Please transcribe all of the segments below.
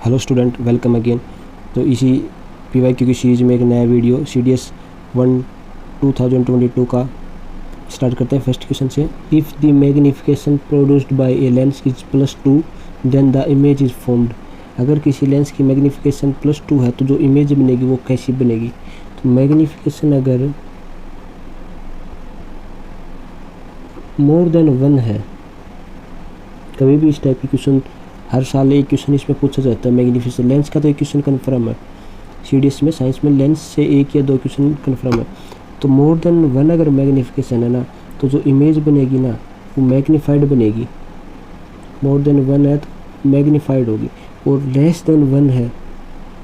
Hello student, welcome again. तो इसी PYQ की सीरीज़ में एक नया वीडियो CDS 1 2022 का स्टार्ट करते हैं। फर्स्ट क्वेश्चन से, if the magnification produced by a lens is +2 then the image is formed. अगर किसी लेंस की मैग्निफिकेशन +2 है तो जो इमेज बनेगी वो कैसी बनेगी। तो मैग्निफिकेशन अगर मोर देन 1 है, कभी भी इस टाइप की क्वेश्चन हर साल एक क्वेश्चन इसमें पूछा जाता है। मैग्निफिकेशन लेंस का तो एक क्वेश्चन कन्फर्म है, CDS में साइंस में लेंस से 1 या 2 क्वेश्चन कन्फर्म है। तो मोर देन 1 अगर मैग्निफिकेशन है ना, तो जो इमेज बनेगी ना वो मैग्नीफाइड बनेगी। मोर देन 1 है तो मैग्नीफाइड होगी, और लेस देन 1 है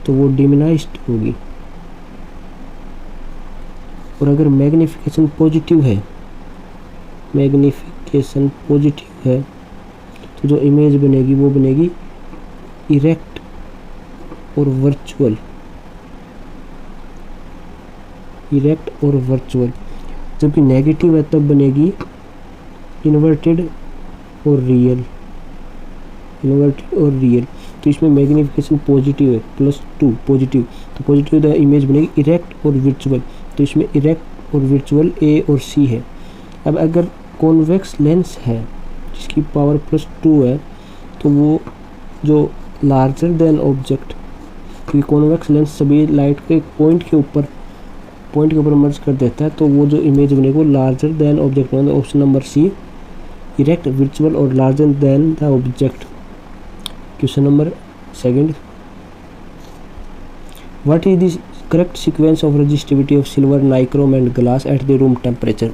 तो वो डिमिनाइज्ड होगी। और अगर मैग्निफिकेशन पॉजिटिव है, मैग्निफिकेशन पॉजिटिव है तो जो इमेज बनेगी वो बनेगी इरेक्ट और वर्चुअल। इरेक्ट और वर्चुअल। जबकि नेगेटिव है तब बनेगी इन्वर्टेड और रियल। इन्वर्टेड और रियल। तो इसमें मैग्निफिकेशन पॉजिटिव है, +2 पॉजिटिव, तो पॉजिटिव द इमेज बनेगी इरेक्ट और वर्चुअल। तो इसमें इरेक्ट और वर्चुअल A और C है। अब अगर कॉन्वेक्स लेंस है जिसकी पावर +2 है, तो वो जो लार्जर देन ऑब्जेक्ट, क्योंकि कॉन्वेक्स लेंस सभी लाइट के एक पॉइंट के ऊपर मर्ज कर देता है, तो वो जो इमेज बनेगी वो लार्जर देन ऑब्जेक्ट बनेगा। Option number C, erect, virtual और larger than the object. Question number second, what is the correct sequence of resistivity of silver, nichrome and glass at the room temperature.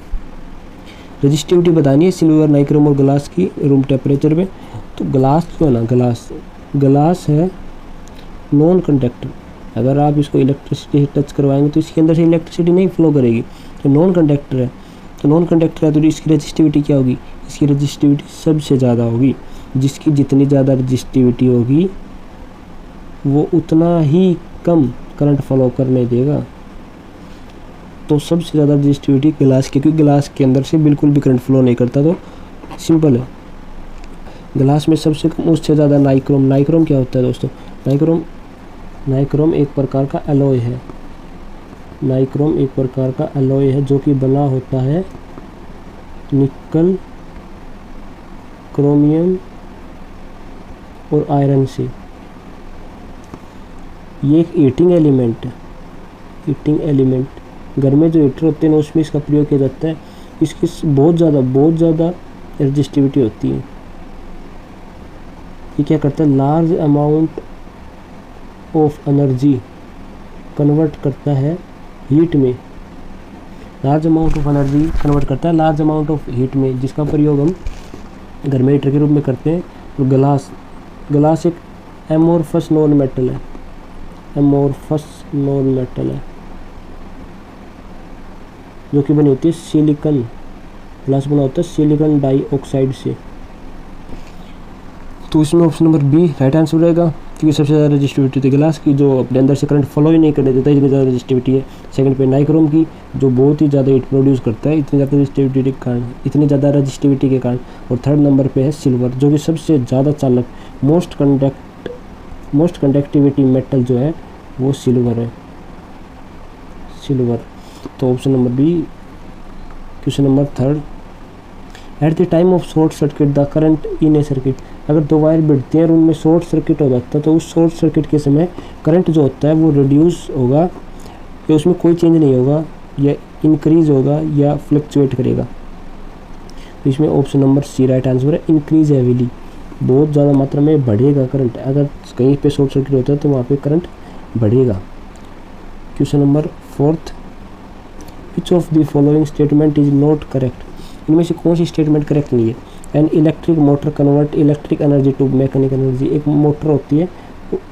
Resistivity बतानी है silver, nichrome और glass की room temperature में। तो glass जो है ना, ग्लास है नॉन कंडक्टर। अगर आप इसको इलेक्ट्रिसिटी से टच करवाएंगे तो इसके अंदर से इलेक्ट्रिसिटी नहीं फ्लो करेगी, तो नॉन कंडक्टर है। तो नॉन कंडक्टर है तो इसकी रेजिस्टिविटी क्या होगी, इसकी रेजिस्टिविटी सबसे ज़्यादा होगी। जिसकी जितनी ज़्यादा रेजिस्टिविटी होगी वो उतना ही कम करंट फ्लो करने देगा। तो सबसे ज़्यादा रेजिस्टिविटी ग्लास की, क्योंकि ग्लास के अंदर से बिल्कुल भी करंट फ्लो नहीं करता। तो सिंपल है, ग्लास में सबसे कम, उससे ज़्यादा नाइक्रोम। नाइक्रोम क्या होता है दोस्तों, नाइक्रोम एक प्रकार का एलॉय है। नाइक्रोम एक प्रकार का एलॉय है जो कि बना होता है निकल, क्रोमियम और आयरन से। ये एक हीटिंग एलिमेंट है। हीटिंग एलिमेंट, घर में जो हीटर होते हैं ना उसमें इसका प्रयोग किया जाता है। इसकी बहुत ज़्यादा रेजिस्टिविटी होती है। ये क्या करता है, large amount of energy convert करता है हीट में। Large amount of energy convert करता है लार्ज अमाउंट ऑफ हीट में, जिसका प्रयोग हम घर में हीटर के रूप में करते हैं। और ग्लास एक एमोर्फस नॉन मेटल है। एमोर्फस नॉन मेटल है जो कि बनी होती है सिलिकॉन। ग्लास बना होता है सिलिकॉन डाइऑक्साइड से। तो इसमें option number B right answer रहेगा, क्योंकि सबसे ज़्यादा रेजिस्टिविटी होती है ग्लास की, जो अपने अंदर से करंट फ्लो ही नहीं करने देता, इतनी ज़्यादा रेजिस्टिविटी है। सेकंड पे नाइक्रोम की, जो बहुत ही ज़्यादा हीट प्रोड्यूस करता है इतनी ज़्यादा रेजिस्टिविटी के कारण। और थर्ड नंबर पे है सिल्वर, जो कि सबसे ज़्यादा चालक, मोस्ट कंडक्टिविटी मेटल जो है वो सिल्वर है। सिल्वर। तो option number B। Question number third, at the time of short circuit the current in A circuit. अगर 2 वायर भिड़ती हैं और उनमें शॉर्ट सर्किट हो जाता है तो उस शॉर्ट सर्किट के समय करंट जो होता है वो रिड्यूस होगा, या उसमें कोई चेंज नहीं होगा, या इंक्रीज होगा, या फ्लक्चुएट करेगा। तो इसमें option number C right answer है, इंक्रीज हैवीली। बहुत ज़्यादा मात्रा में बढ़ेगा करंट। अगर कहीं पे शॉर्ट सर्किट होता है तो वहाँ पे करंट बढ़ेगा। Question number fourth, which of the following statement is not correct. इनमें से कौन सी स्टेटमेंट करेक्ट नहीं है। An electric motor convert electric energy to mechanical energy. एक मोटर होती है,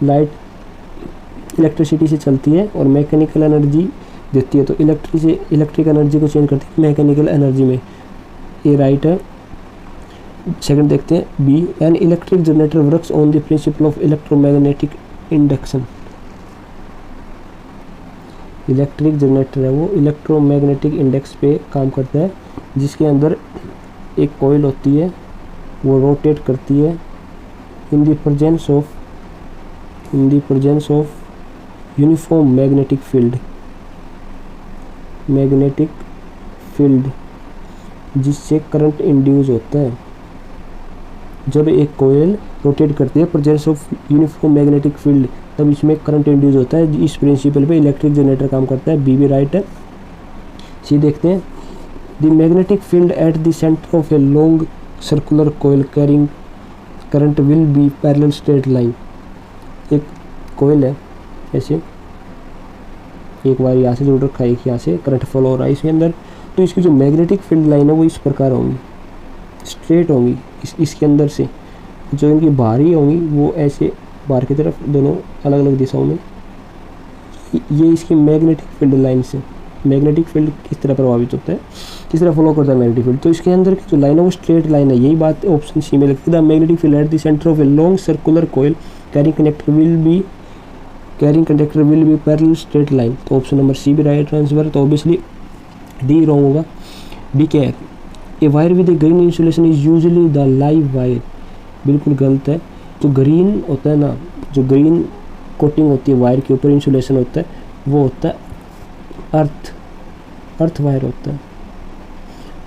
लाइट इलेक्ट्रिसिटी से चलती है और मैकेनिकल एनर्जी देती है, तो इलेक्ट्रिक एनर्जी को चेंज करती है मैकेनिकल एनर्जी में। ये राइट है। सेकंड देखते हैं B, an electric generator works on the principle of electromagnetic induction. Electric generator है वो इलेक्ट्रोमैग्नेटिक इंडेक्स पे काम करता है, जिसके अंदर एक कॉइल होती है वो रोटेट करती है in the presence of in the presence of uniform magnetic field जिससे करंट इंड्यूस होता है। जब एक कोयल रोटेट करती है presence of uniform magnetic field, तब इसमें करंट इंड्यूस होता है। इस प्रिंसिपल पे इलेक्ट्रिक जनरेटर काम करता है। बी भी राइट है। सी देखते हैं। The magnetic field at the centre of a long circular coil carrying current will be parallel straight line. एक कोयल है, ऐसे एक बार यहाँ से जुड़ रखा है, एक यहाँ से करंट फ्लो हो रहा है इसके अंदर, तो इसकी जो मैग्नेटिक फील्ड लाइन है वो इस प्रकार होंगी, स्ट्रेट होंगी। इसके अंदर से जो इनकी बाहरी होंगी वो ऐसे बाहर की तरफ, दोनों अलग अलग दिशाओं में। ये इसकी मैग्नेटिक फील्ड लाइन से, मैग्नेटिक फील्ड किस तरह प्रभावित होता है, किस तरह फॉलो करता है मैग्नेटिक फील्ड, तो इसके अंदर की जो लाइन है वो स्ट्रेट लाइन है। यही बात ऑप्शन सी में लिखी है। The magnetic field at the centre of a long circular coil carrying conductor will be parallel straight line. तो ऑप्शन नंबर सी भी राइट आंसर। तो ऑब्वियसली डी रॉन्ग होगा। डी क्या है? A wire with a green insulation is usually the live wire. बिल्कुल गलत है। जो ग्रीन होता है ना, जो ग्रीन कोटिंग होती है वायर के ऊपर, इंसुलेशन होता है, वो होता है अर्थ वायर होता है।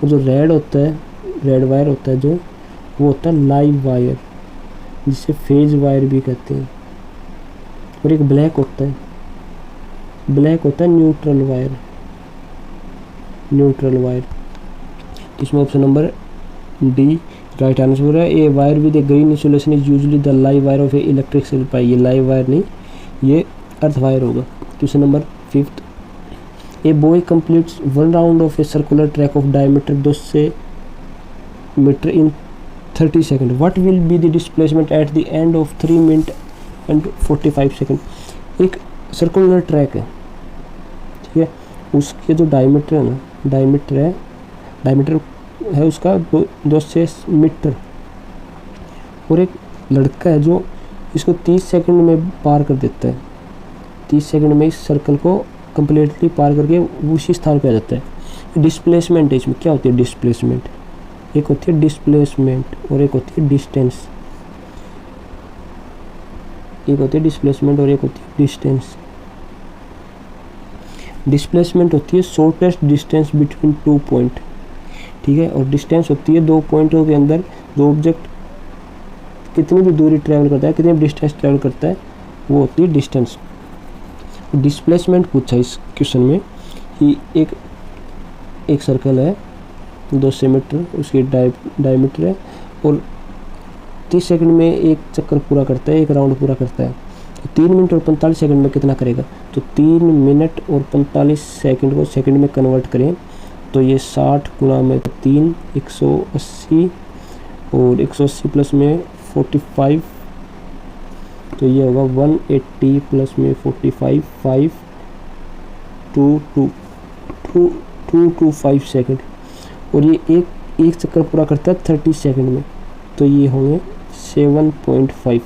और जो रेड होता है, रेड वायर होता है जो, वो होता है लाइव वायर, जिसे फेज वायर भी कहते हैं। और एक ब्लैक होता है न्यूट्रल वायर। इसमें option number D right answer है। A wire with a green insulation is usually the live wire of a electric supply. ये लाइव वायर नहीं, ये अर्थ वायर होगा। Question number 5। A boy completes 1 round of a circular track of diameter 200 metre in 30 second. What will be the displacement at the end of 3 minute and 45 second. एक circular track है, ठीक है, उसके जो diameter है ना, diameter है उसका 200 मीटर। और एक लड़का है जो इसको 30 सेकंड में पार कर देता है। 30 सेकंड में इस सर्कल को कम्प्लीटली पार करके उसी स्थान पे आ जाता है। डिस्प्लेसमेंट है इसमें। क्या होती है डिस्प्लेसमेंट? एक होती है डिस्प्लेसमेंट और एक होती है डिस्टेंस। एक होती है डिस्प्लेसमेंट और एक होती है डिस्टेंस। डिस्प्लेसमेंट होती है शॉर्टेस्ट डिस्टेंस बिटवीन 2 पॉइंट, ठीक है, और डिस्टेंस होती है 2 पॉइंटों के अंदर जो ऑब्जेक्ट कितनी भी दूरी ट्रैवल करता है, कितनी भी डिस्टेंस ट्रैवल करता है, वो होती है डिस्टेंस। डिस्प्लेसमेंट पूछा इस क्वेश्चन में कि एक सर्कल है 200 मीटर, उसकी डायमीटर है, और 30 सेकंड में एक चक्कर पूरा करता है, एक राउंड पूरा करता है। तो 3 मिनट और 45 सेकंड में कितना करेगा? तो 3 मिनट और 45 सेकंड को सेकंड में कन्वर्ट करें तो ये 60 गुणा में 3 180, और 180 प्लस में 45, तो ये होगा 180 प्लस में 45 5 225 सेकंड। और ये एक चक्कर पूरा करता है 30 सेकंड में, तो ये होंगे 7.5,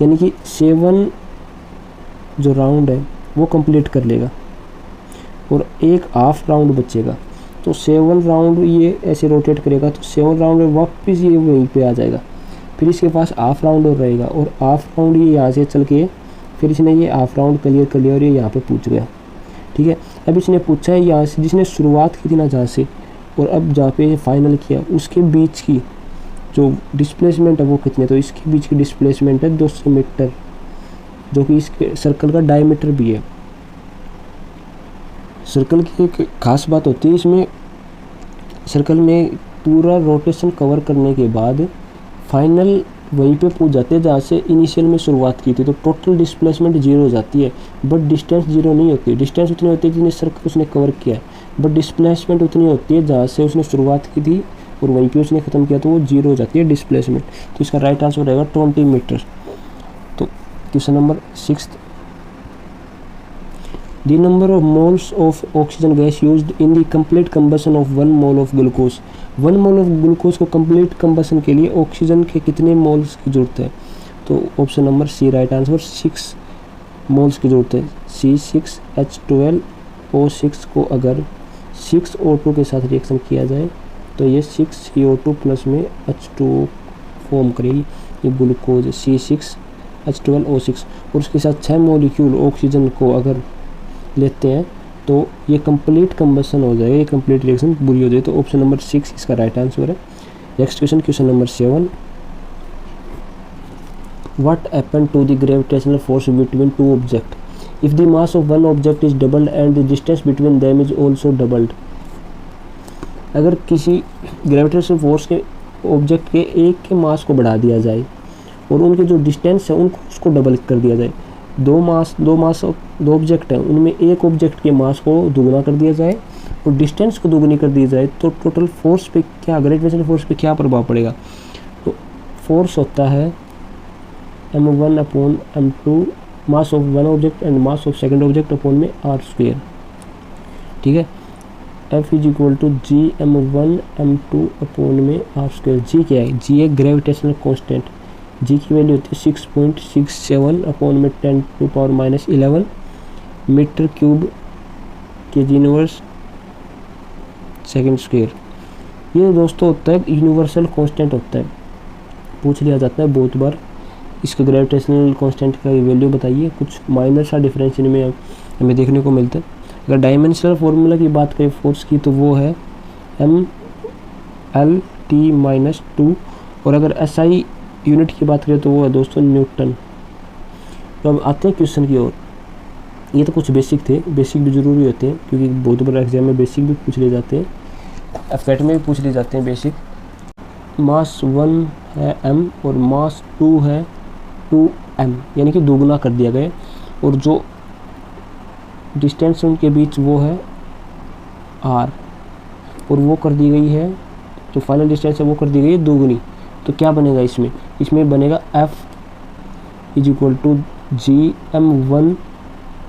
यानी कि 7 जो राउंड है वो कंप्लीट कर लेगा और एक हाफ राउंड बचेगा। तो 7 राउंड ये ऐसे रोटेट करेगा तो 7 राउंड में वापस ये वहीं पे आ जाएगा। फिर इसके पास हाफ राउंड और रहेगा, और हाफ राउंड ये यहाँ से चल के फिर इसने ये हाफ राउंड क्लियर कर लिया और ये यहाँ पे पूछ गया, ठीक है। अब इसने पूछा है यहाँ से, जिसने शुरुआत की थी ना जहाँ से, और अब जहाँ पे फाइनल किया, उसके बीच की जो डिस्प्लेसमेंट है वो कितने, तो इसके बीच की डिस्प्लेसमेंट है 200 मीटर, जो कि इसके सर्कल का डायमीटर भी है। सर्कल की एक खास बात होती है, इसमें सर्कल में पूरा रोटेशन कवर करने के बाद फाइनल वहीं पे पहुंच जाते हैं जहाँ से इनिशियल में शुरुआत की थी। तो टोटल डिस्प्लेसमेंट 0 हो जाती है, बट डिस्टेंस 0 नहीं होती। डिस्टेंस उतनी होती है जितने सर्कल उसने कवर किया है, बट डिस्प्लेसमेंट उतनी होती है जहाँ से उसने शुरुआत की थी और वहीं पे उसने ख़त्म किया, तो वो 0 हो जाती है डिस्प्लेसमेंट। तो इसका राइट आंसर रहेगा 20 मीटर। तो question number 6, the number of moles of oxygen gas used in the complete combustion of 1 mole of glucose। 1 mole of glucose को कंप्लीट कंबसन के लिए ऑक्सीजन के कितने मोल्स की जरूरत है? तो option number C right answer, 6 moles की जरूरत है। C6H12O6 को अगर 6O2 के साथ रिएक्शन किया जाए तो ये 6CO2 प्लस में H2O फॉर्म करेगी। ये ग्लूकोज है, H12O6 और उसके साथ 6 मॉलिक्यूल ऑक्सीजन को अगर लेते हैं तो ये कंप्लीट कंबशन हो जाएगा, ये कंप्लीट रिएक्शन बुरी हो जाएगी। तो ऑप्शन नंबर 6 इसका राइट आंसर है। Next question, question number 7, what happen to the gravitational force between two object if the mass of one object is doubled and the distance between them is also doubled. अगर किसी gravitational force के object के एक के मास को बढ़ा दिया जाए और उनके जो डिस्टेंस है उनको उसको डबल कर दिया जाए, दो ऑब्जेक्ट हैं, उनमें एक ऑब्जेक्ट के मास को दुगना कर दिया जाए और डिस्टेंस को दुगनी कर दी जाए, तो टोटल फोर्स पे क्या, ग्रेविटेशनल फोर्स पे क्या प्रभाव पड़ेगा। तो फोर्स होता है m1 upon m2, mass of one object and mass of second object upon में r²। ठीक है, F is equal to G m1 m2 upon में r²। जी क्या है, जी है ग्रेविटेशनल कांस्टेंट, जी की वैल्यू होती है 6.67 अपॉन में 10⁻⁻11 मीटर क्यूब के जी इनवर्स सेकंड स्क्वायर। ये दोस्तों होता है यूनिवर्सल कांस्टेंट होता है, पूछ लिया जाता है बहुत बार। इसके ग्रेविटेशनल कांस्टेंट का वैल्यू बताइए, कुछ माइनर सा डिफरेंस इनमें हमें देखने को मिलता है। अगर डायमेंशनल फार्मूला की बात करें फोर्स की तो वो है mL/T-2 और अगर SI यूनिट की बात करें तो वो है दोस्तों न्यूटन। तो अब आते हैं क्वेश्चन की ओर। ये तो कुछ बेसिक थे, बेसिक भी ज़रूरी होते हैं क्योंकि बहुत बड़ा एग्जाम में बेसिक भी पूछ लिए जाते हैं, एफएट में भी पूछ लिए जाते हैं बेसिक। मास 1 है m और मास 2 है 2m, यानी कि दोगुना कर दिया गया और जो डिस्टेंस उनके बीच वो है r और वो कर दी गई है, जो फाइनल डिस्टेंस है वो कर दी गई है दोगुनी। तो क्या बनेगा इसमें बनेगा F is equal to G m1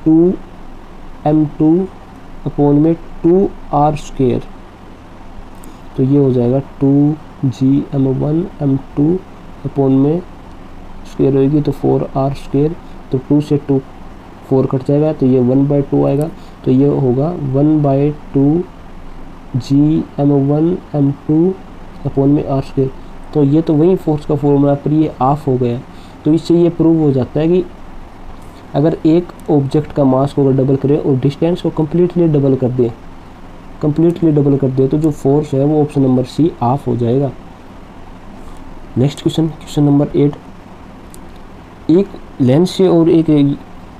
2m2 upon में 2r²। तो ये हो जाएगा 2g m1 m2 अपॉन में स्क्वायर होगी तो 4r²। तो 2 से 2 4 कट जाएगा तो ये 1/2 आएगा, तो ये होगा 1/2 g m1 m2 अपॉन में r²। तो ये तो वही फोर्स का फॉर्मूला पर ये ऑफ हो गया। तो इससे ये प्रूव हो जाता है कि अगर एक ऑब्जेक्ट का मास को अगर डबल करें और डिस्टेंस को कम्प्लीटली डबल कर दे तो जो फोर्स है वो ऑप्शन नंबर सी ऑफ हो जाएगा। नेक्स्ट क्वेश्चन, क्वेश्चन नंबर 8, एक लेंस से और एक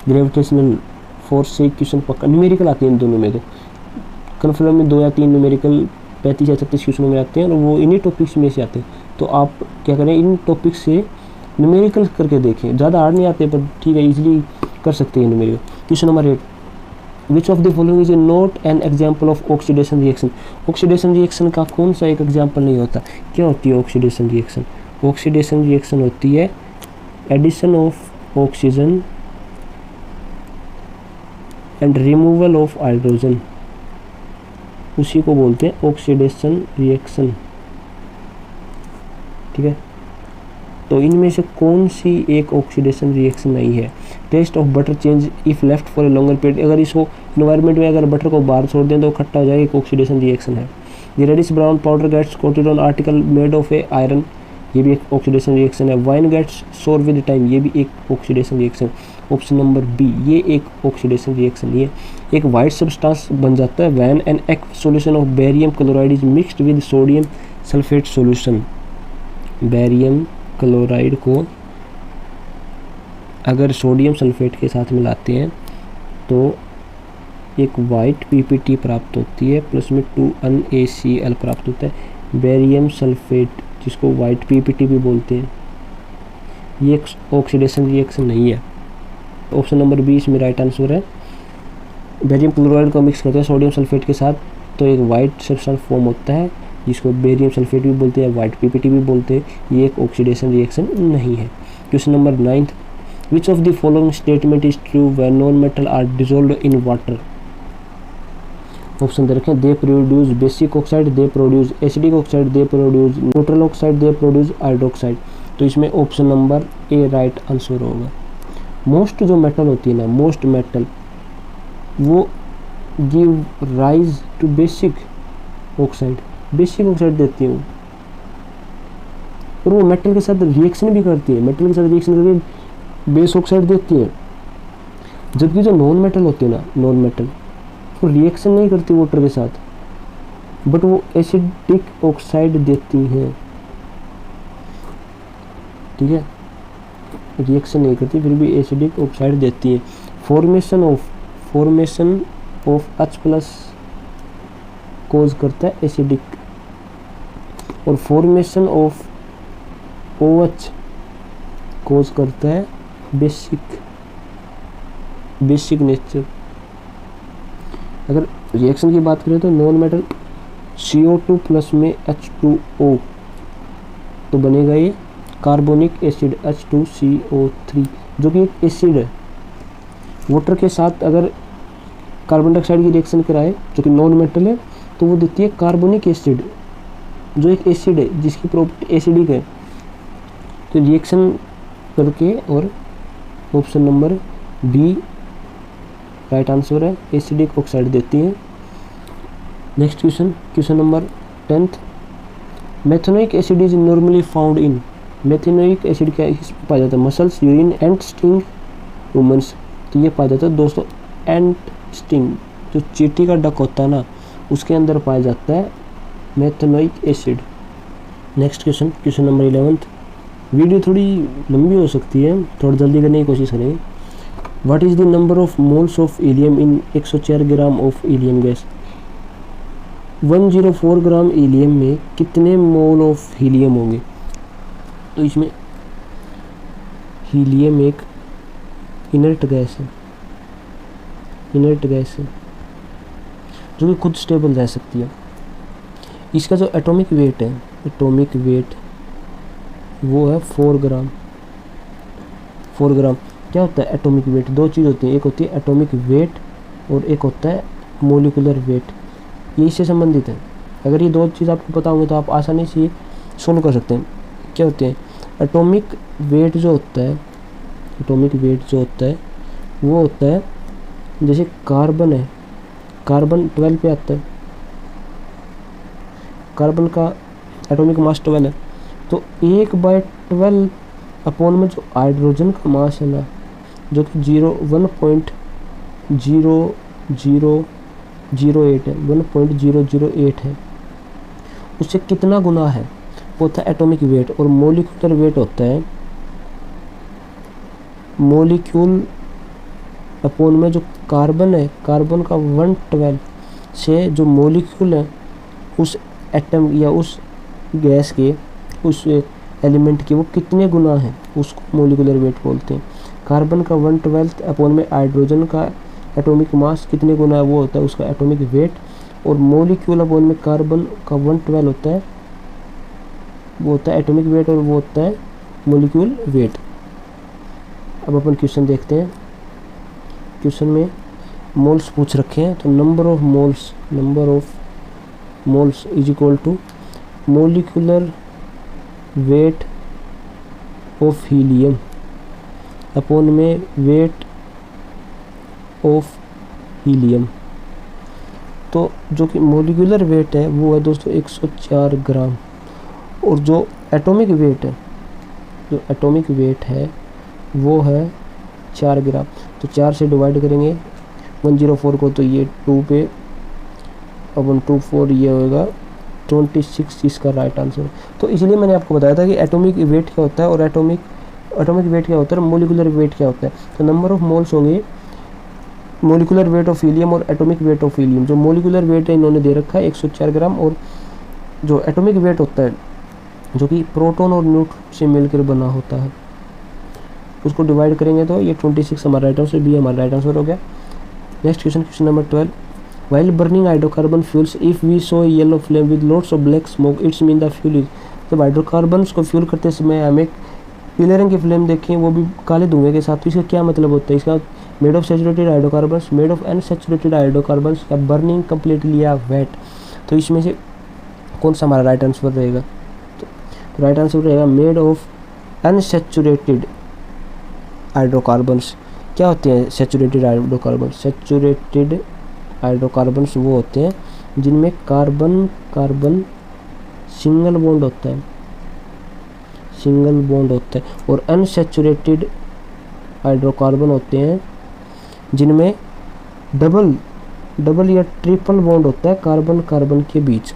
ग्रेविटेशनल फोर्स से क्वेश्चन पक्का न्यूमेरिकल आते हैं इन दोनों में। तो कन्फर्म में 2 या 3 न्यूमेरिकल 35 या 36 क्वेश्चनों में आते हैं और वो इन्हीं टॉपिक्स में से आते हैं। तो आप क्या करें, इन टॉपिक्स से न्यूमेरिकल करके देखें, ज़्यादा हार्ड नहीं आते पर ठीक है इजीली कर सकते हैं numerical. Question number 8, which of the following is not an example of oxidation reaction. Oxidation reaction का कौन सा एक एग्जाम्पल नहीं होता। क्या होती है ऑक्सीडेशन रिएक्शन? ऑक्सीडेशन रिएक्शन होती है addition of oxygen and removal of hydrogen, उसी को बोलते हैं ऑक्सीडेशन रिएक्शन। ठीक है, तो इनमें से कौन सी एक ऑक्सीडेशन रिएक्शन नहीं है? Taste of butter change if left for a longer period, अगर इसको इन्वायरमेंट में अगर बटर को बाहर छोड़ दें तो खट्टा हो जाएगा, एक ऑक्सीडेशन रिएक्शन है। The reddish brown powder gets coated on article made of a iron, ये भी एक ऑक्सीडेशन रिएक्शन है। Wine gets sour with time, ये भी एक oxidation reaction. Option number B, ये एक ऑक्सीडेशन रिएक्शन नहीं है। एक वाइट सब्सटेंस बन जाता है when an aqueous solution of barium chloride is mixed with sodium sulphate solution. Barium chloride को अगर सोडियम सल्फेट के साथ मिलाते हैं तो एक वाइट पीपीटी प्राप्त होती है, प्लस में 2NaCl प्राप्त होता है। बेरियम सल्फेट जिसको वाइट पीपीटी भी बोलते हैं, ये एक ऑक्सीडेशन रिएक्शन नहीं है। ऑप्शन नंबर 20 में राइट आंसर है। बेरियम क्लोराइड को मिक्स करते हैं सोडियम सल्फेट के साथ तो एक वाइट सब्सटेंस फॉर्म होता है जिसको बेरियम सल्फेट भी बोलते हैं, वाइट पीपीटी भी बोलते हैं। ये एक ऑक्सीडेशन रिएक्शन नहीं है। Question number 9, which of the following statement is true when non metal are dissolved in water. Option दे रखें, they produce basic oxide, they produce acidic oxide, they produce neutral oxide, they produce hydroxide. तो इसमें option number A right answer होगा। Most जो metal होती है ना, most metal वो give rise to basic oxide, basic oxide देती है वो, और वो मेटल के साथ रिएक्शन भी करती है। मेटल के साथ रिएक्शन करके बेस ऑक्साइड देती हैं, जबकि जो नॉन मेटल होती है ना, नॉन मेटल वो रिएक्शन नहीं करती वाटर के साथ, बट वो एसिडिक ऑक्साइड देती हैं। ठीक है, रिएक्शन नहीं करती फिर भी एसिडिक ऑक्साइड देती है। फॉर्मेशन ऑफ H प्लस कोज करता है एसिडिक, और फॉर्मेशन ऑफ OH कोज करता है बेसिक नेचर। अगर रिएक्शन की बात करें तो नॉन मेटल CO2 प्लस में H2O तो बनेगा ये कार्बोनिक एसिड H2CO3, जो कि एक एसिड है। वाटर के साथ अगर कार्बन डाइऑक्साइड की रिएक्शन कराए जो कि नॉन मेटल है तो वो देती है कार्बोनिक एसिड, जो एक एसिड है जिसकी प्रॉपर्टी एसिडिक है। तो रिएक्शन करके, और option number B right answer है, एसिडिक ऑक्साइड देती है। Next question number 10th, methanoic acid is normally found in, methanoic acid क्या इसमें पाया जाता है? Muscles, urine, ant sting, womens. तो ये पाया जाता है दोस्तों एंट स्टिंग, जो चींटी का डक होता है ना उसके अंदर पाया जाता है methanoic acid. Next question number 11th, video थोड़ी लंबी हो सकती है, थोड़ा जल्दी करने की कोशिश करेंगे। What is the number of moles of helium in 104 gram of helium gas? 104 gram helium में कितने मोल ऑफ हीलियम होंगे? तो इसमें हीलियम एक इनर्ट गैस है, जो कि खुद स्टेबल रह सकती है। इसका जो एटॉमिक वेट वो है 4 ग्राम। क्या होता है एटॉमिक वेट? दो चीज़ होती है, एक होती है एटॉमिक वेट और एक होता है मोलिकुलर वेट। ये इससे संबंधित है। अगर ये दो चीज़ आपको पता होंगे तो आप आसानी से सोल्व कर सकते हैं। क्या होते हैं? एटॉमिक वेट जो होता है वो होता है, जैसे कार्बन है, कार्बन 12 पे आता है, कार्बन का एटॉमिक मास 12 है, तो 1/12 अपॉन में जो हाइड्रोजन का मास है ना, जो कि 1.0008 है, उससे कितना गुना है वो होता है एटॉमिक वेट। और मोलिकुलर वेट होता है मोलिक्यूल अपॉन में जो कार्बन है, कार्बन का 112 से जो मोलिक्यूल है उस एटम या उस गैस के, उस एलिमेंट के, वो कितने गुना है उसको मोलिकुलर वेट बोलते हैं। कार्बन का 1/12 अपॉन में हाइड्रोजन का एटॉमिक मास कितने गुना है वो होता है उसका एटॉमिक वेट। और मोलिक्यूल अपॉन में कार्बन का 112 होता है, वो होता है एटॉमिक वेट, और वो होता है मोलिक्यूल वेट। अब अपन क्वेश्चन देखते हैं। क्वेश्चन में मोल्स पूछ रखे हैं, तो number of moles is equal to molecular weight of helium upon में वेट ऑफ हीलियम। तो जो कि मोलिकुलर वेट है वो है दोस्तों 104 ग्राम, और जो एटॉमिक वेट है वो है 4 ग्राम। तो 4 से डिवाइड करेंगे 104 को, तो ये 2 पे अपन 24, ये होगा 26 इसका राइट आंसर। तो इसलिए मैंने आपको बताया था कि एटॉमिक वेट क्या होता है और एटॉमिक वेट क्या होता है और मोलिकुलर वेट क्या होता है। तो नंबर ऑफ मोल्स होंगे मोलिकुलर वेट ऑफ हीलियम और एटॉमिक वेट ऑफ हीलियम। जो मोलिकुलर वेट है इन्होंने दे रखा है 104 ग्राम, और जो एटॉमिक वेट होता है जो कि प्रोटॉन और न्यूट्रॉन से मिलकर बना होता है, उसको डिवाइड करेंगे तो ये 26 हमारा राइट आंसर, बी हमारा राइट आंसर हो गया। Next question number 12, while burning hydrocarbon fuels if we saw yellow flame with lots of black smoke it's mean the fuel is. जब हाइड्रोकार्बन्स को फ्यूल करते समय हमें पीले रंग की फ्लेम देखें, वो भी काले धुएं के साथ, तो इसका क्या मतलब होता है? इसका made of saturated hydrocarbons, made of unsaturated hydrocarbons, या बर्निंग कम्प्लीटली या वेट। तो इसमें से कौन सा हमारा राइट आंसर रहेगा? तो राइट आंसर रहेगा मेड ऑफ अनसैचुरेटेड हाइड्रोकार्बन्स। क्या होते हैं सैचुरेटेड हाइड्रोकार्बन्स? वो होते हैं जिनमें कार्बन सिंगल बॉन्ड होता है, और अनसैचुरेटेड हाइड्रोकार्बन होते हैं जिनमें डबल या ट्रिपल बॉन्ड होता है कार्बन कार्बन के बीच।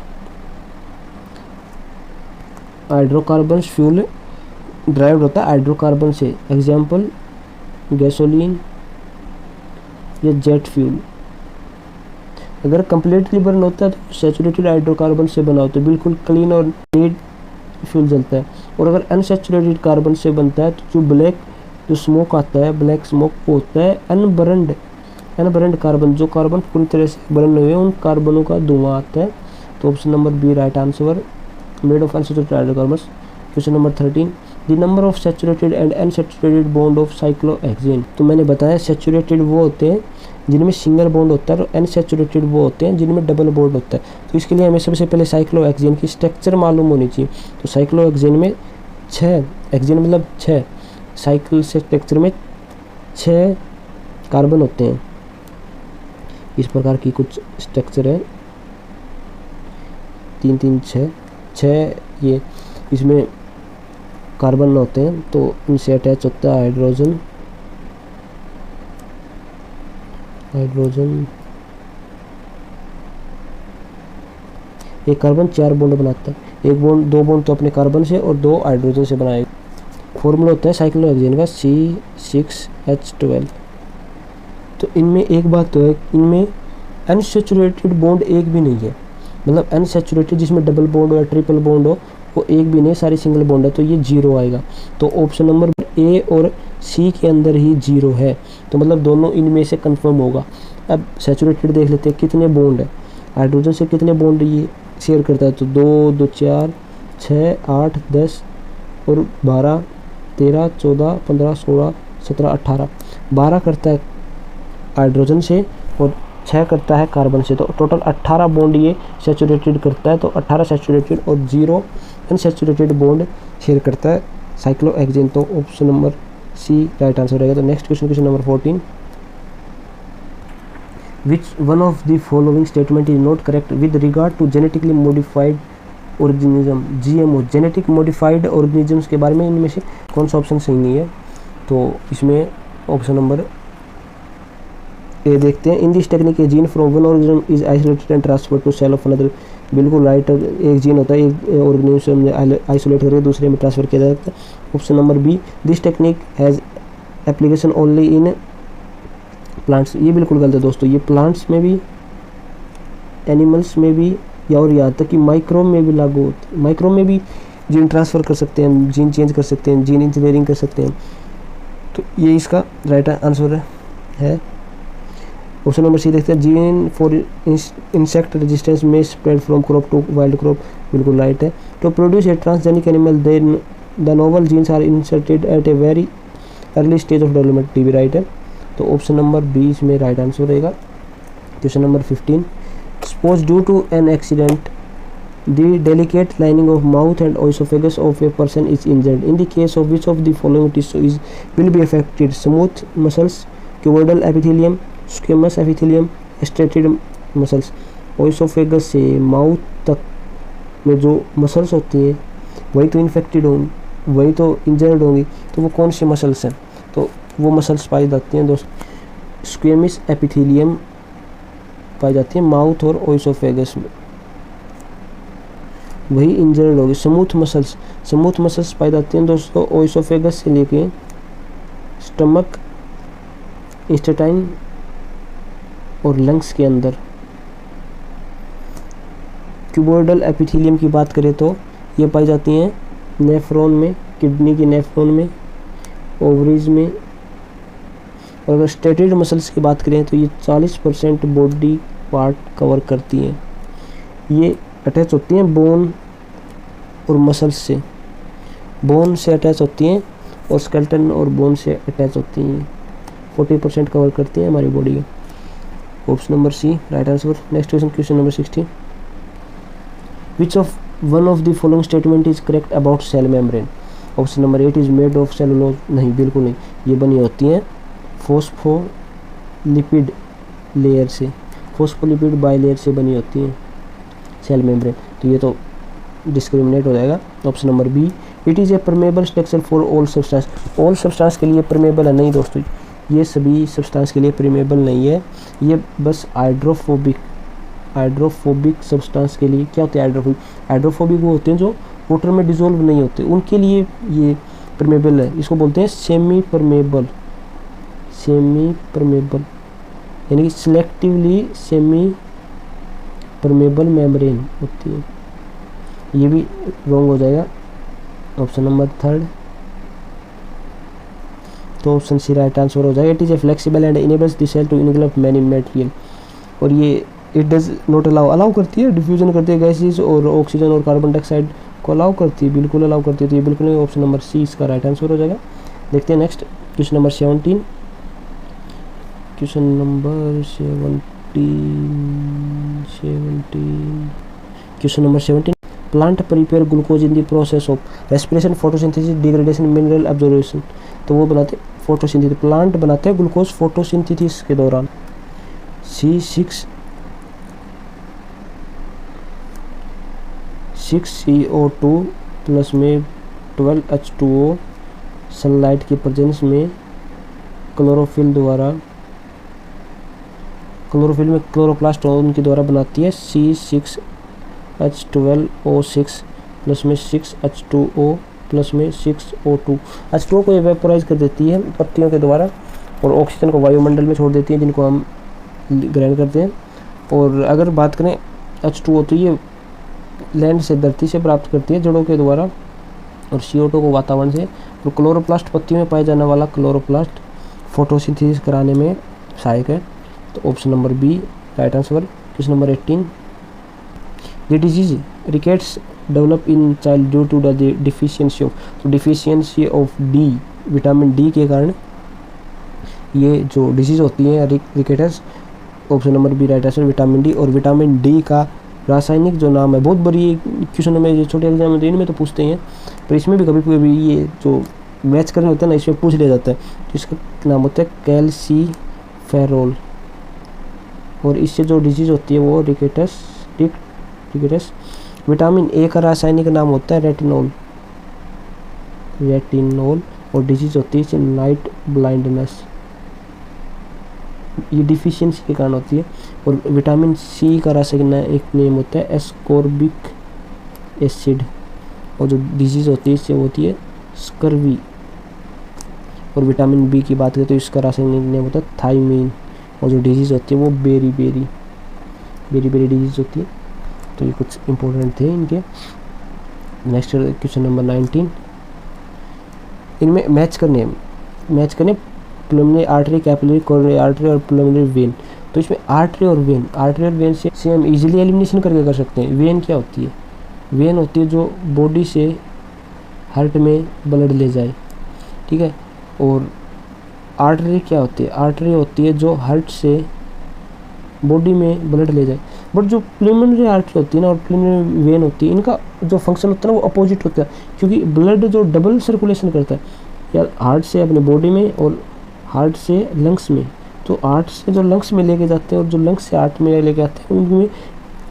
हाइड्रोकार्बन फ्यूल ड्राइव्ड होता है हाइड्रोकार्बन से, एग्जाम्पल गैसोलीन या जेट फ्यूल। अगर कंप्लीटली बर्न होता है तो सैचुरेटेड हाइड्रोकार्बन से बना होता है, बिल्कुल क्लीन और नीट फ्यूल जलता है। और अगर अनसैचुरेटेड कार्बन से बनता है तो जो स्मोक आता है, ब्लैक स्मोक, वो होता है अनबर्नड कार्बन, जो कार्बन पूरी तरह से बर्न हुए उन कार्बनों का धुआं आता है। तो option number B right answer, made of unsaturated hydrocarbons. Question number 13, the number of saturated and unsaturated bond of cyclohexane. तो मैंने बताया सैचुरेटेड वो होते हैं जिनमें सिंगल बॉन्ड होता है और अनसैचुरेटेड वो होते हैं जिनमें डबल बॉन्ड होता है। तो इसके लिए हमें सबसे पहले साइक्लोहेक्सेन की स्ट्रक्चर मालूम होनी चाहिए। तो साइक्लोहेक्सेन में 6 हेक्सेन मतलब 6, साइकिल से स्ट्रक्चर में 6 कार्बन होते हैं। इस प्रकार की कुछ स्ट्रक्चर है, 3 3 6 ये इसमें कार्बन होते हैं। तो इनसे अटैच होता है हाइड्रोजन एक कार्बन 4 बॉन्ड बनाता है, 2 बॉन्ड तो अपने कार्बन से और 2 हाइड्रोजन से बनाएगा। फॉर्मूला होता है साइक्लोहेक्सेन का C6H12। तो इनमें एक बात तो है, इनमें अनसैचुरेटेड बॉन्ड एक भी नहीं है, मतलब अनसैचुरेटेड जिसमें डबल बॉन्ड हो या ट्रिपल बॉन्ड हो वो एक भी नहीं, सारी सिंगल बॉन्ड है, तो ये 0 आएगा। तो ऑप्शन नंबर ए और सी के अंदर ही 0 है, तो मतलब दोनों इनमें से कंफर्म होगा। अब सैचुरेटेड देख लेते हैं कितने बॉन्ड है, हाइड्रोजन से कितने बॉन्ड ये शेयर करता है। तो 2 2 4 6 8 10 और 12 13 14 15 16 17 18 12 करता है हाइड्रोजन से और 6 करता है कार्बन से, तो टोटल 18 बॉन्ड ये सैचुरेटेड करता है। तो 18 सैचुरेटेड और 0 अनसैचुरेटेड बॉन्ड शेयर करता है साइक्लोहेक्सेन। तो option number C right answer रहेगा। तो next question number 14, which one of the following statement is not correct with regard to genetically modified organism, GMO, genetic modified organisms के बारे में इनमें से कौन सा ऑप्शन सही नहीं है। तो इसमें ऑप्शन नंबर ए देखते हैं, in this technique a gene from one organism is isolated and transferred to cell of another. बिल्कुल राइट, एक जीन होता है, एक ऑर्गेनिज्म में आइसोलेट करके दूसरे में ट्रांसफर किया जाता है। Option number B, this technique has application only in plants. ये बिल्कुल गलत है दोस्तों, ये प्लांट्स में भी, एनिमल्स में भी, या और यहाँ तक कि माइक्रोब में भी लागू होती है। माइक्रोब में भी जीन ट्रांसफ़र कर सकते हैं, जीन चेंज कर सकते हैं, जीन इंजीनियरिंग कर सकते हैं। तो ये इसका राइट आंसर है। ऑप्शन नंबर सी देखते हैं, gene for insect resistance may spread from crop to wild crop, बिल्कुल राइट है। To produce a transgenic animal then the novel genes are inserted at a very early stage of development, D भी right है। तो option number B इसमें right answer रहेगा। Question number 15, suppose due to an accident the delicate lining of mouth and oesophagus of a person is injured, in the case of which of the following tissue is will be affected, smooth muscles, cuboidal epithelium, squamous epithelium, striated muscles. Oesophagus से mouth तक में जो muscles होती हैं वही तो infected होंगी, वही तो इंजर्ड होंगी, तो वो कौन सी मसल्स हैं। तो वो मसल्स पाई जाती हैं दोस्तों, स्क्वेमस एपिथेलियम पाई जाती है माउथ और ओइसोफेगस में, वही इंजर्ड होगी। स्मूथ मसल्स पाई जाती हैं दोस्तों ओइसोफेगस से लेके स्टमक, इंटेस्टाइन और लंग्स के अंदर। क्यूबोइडल एपिथेलियम की बात करें तो ये पाई जाती हैं नेफ्रॉन में, किडनी के नेफ्रॉन में, ओवरीज में। और अगर स्ट्रेटेड मसल्स की बात करें तो ये 40% बॉडी पार्ट कवर करती हैं। ये अटैच होती हैं बोन और मसल्स से, बोन से अटैच होती हैं और स्केलेटन और बोन से अटैच होती हैं। 40% कवर करती हैं हमारी बॉडी का। Option number C right answer. Next question number 16, which of one of the following statement is correct about cell membrane. Option number 8 is made of cellulose, नहीं बिल्कुल नहीं, ये बनी होती हैं फोस्फोलिपिड लेयर से, फोस्फोलिपिड बाइलेयर से बनी होती हैं सेल मेम्ब्रेन, तो ये तो डिस्क्रिमिनेट हो जाएगा। Option number B, it is a permeable structure for all substance के लिए परमेबल है, नहीं दोस्तों, ये सभी सब्सटेंस के लिए परमेबल नहीं है, ये बस हाइड्रोफोबिक सब्सटेंस के लिए। क्या होते हैं हाइड्रोफोबिक वो होते हैं जो वाटर में डिजोल्व नहीं होते, उनके लिए ये परमेबल है। इसको बोलते हैं सेमी परमेबल, यानी कि सिलेक्टिवली सेमी परमेबल मेम्ब्रेन होती है। ये भी रॉन्ग हो जाएगा, ऑप्शन नंबर 3, तो ऑप्शन सी राइट आंसर हो जाएगा। It is a flexible and enables the cell to engulf many material, और ये इट डज नॉट अलाउ करती है, डिफ्यूजन करती है गैसेज और ऑक्सीजन और कार्बन डाइऑक्साइड को अलाउ करती है, बिल्कुल अलाउ करती है, तो ये बिल्कुल नहीं, ऑप्शन नंबर सी इसका राइट आंसर हो जाएगा। देखते हैं next question number 17। Question number 17 plant prepare glucose in the process of respiration, photosynthesis, degradation, mineral absorption, तो वो बनाते फोटोसिंथेसिस, प्लांट बनाते हैं ग्लूकोज फोटोसिंथेसिस के दौरान। C6CO2 प्लस में 12H2O सनलाइट की प्रेजेंस में क्लोरोफिल में क्लोरोप्लास्ट उनके द्वारा बनाती है C6H12O6 प्लस में 6H2O प्लस में 6O2। H2O को वेपोराइज कर देती है पत्तियों के द्वारा और ऑक्सीजन को वायुमंडल में छोड़ देती है, जिनको हम ग्रहण करते हैं। और अगर बात करें H2O, तो ये लैंड से, धरती से प्राप्त करती है जड़ों के द्वारा, और CO2 को वातावरण से। और क्लोरोप्लास्ट पत्तियों में पाया जाने वाला क्लोरोप्लास्ट फोटोसिंथेसिस कराने में सहायक है, तो option number B right answer. Question number 18 the disease rickets develop in child due to the deficiency of D, vitamin D के कारण ये जो डिजीज होती है rickets, option number B right answer vitamin D. और विटामिन डी का रासायनिक जो नाम है, बहुत बड़ी क्वेश्चन में, ये छोटे एग्जाम में इनमें तो पूछते हैं, पर इसमें भी कभी कभी ये जो मैच करने होता है ना, इसमें पूछ लिया जाता है, तो इसका नाम होता है कैल्सीफेरोल। और इससे जो डिजीज होती है वो रिकेटस। विटामिन ए का रासायनिक नाम होता है रेटिनोल, और डिजीज होती है इससे नाइट ब्लाइंडनेस, ये डिफिशियंसी के कारण होती है। और विटामिन सी का रासायनिक नेम होता है एस्कॉर्बिक एसिड, और जो डिजीज़ होती है इससे होती है स्कर्वी। और विटामिन बी की बात करें तो इसका रासायनिक नेम होता है थायमीन, और जो डिजीज़ होती है वो बेरी डिजीज़ होती है। तो ये कुछ इंपॉर्टेंट थे इनके। नेक्स्ट क्वेश्चन नंबर 19, इनमें मैच करने प्लमनरी आर्टरी, कैपिलरी, कोरोनरी आर्टरी और प्लमनरी वेन। तो इसमें आर्टरी और वेन से हम इजीली एलिमिनेशन करके कर सकते हैं। वेन क्या होती है? वेन होती है जो बॉडी से हार्ट में ब्लड ले जाए, ठीक है। और आर्टरी क्या होती है? आर्टरी होती है जो हार्ट से बॉडी में ब्लड ले जाए। बट जो प्लमनरी आर्टरी होती है ना और प्लमनरी वेन होती है, इनका जो फंक्शन होता है ना वो अपोजिट होता है, क्योंकि ब्लड जो डबल सर्कुलेशन करता है या हार्ट से अपने बॉडी में और हार्ट से लंग्स में, तो हार्ट से जो लंग्स में लेके जाते हैं और जो लंग्स से हार्ट में लेके आते हैं, उनमें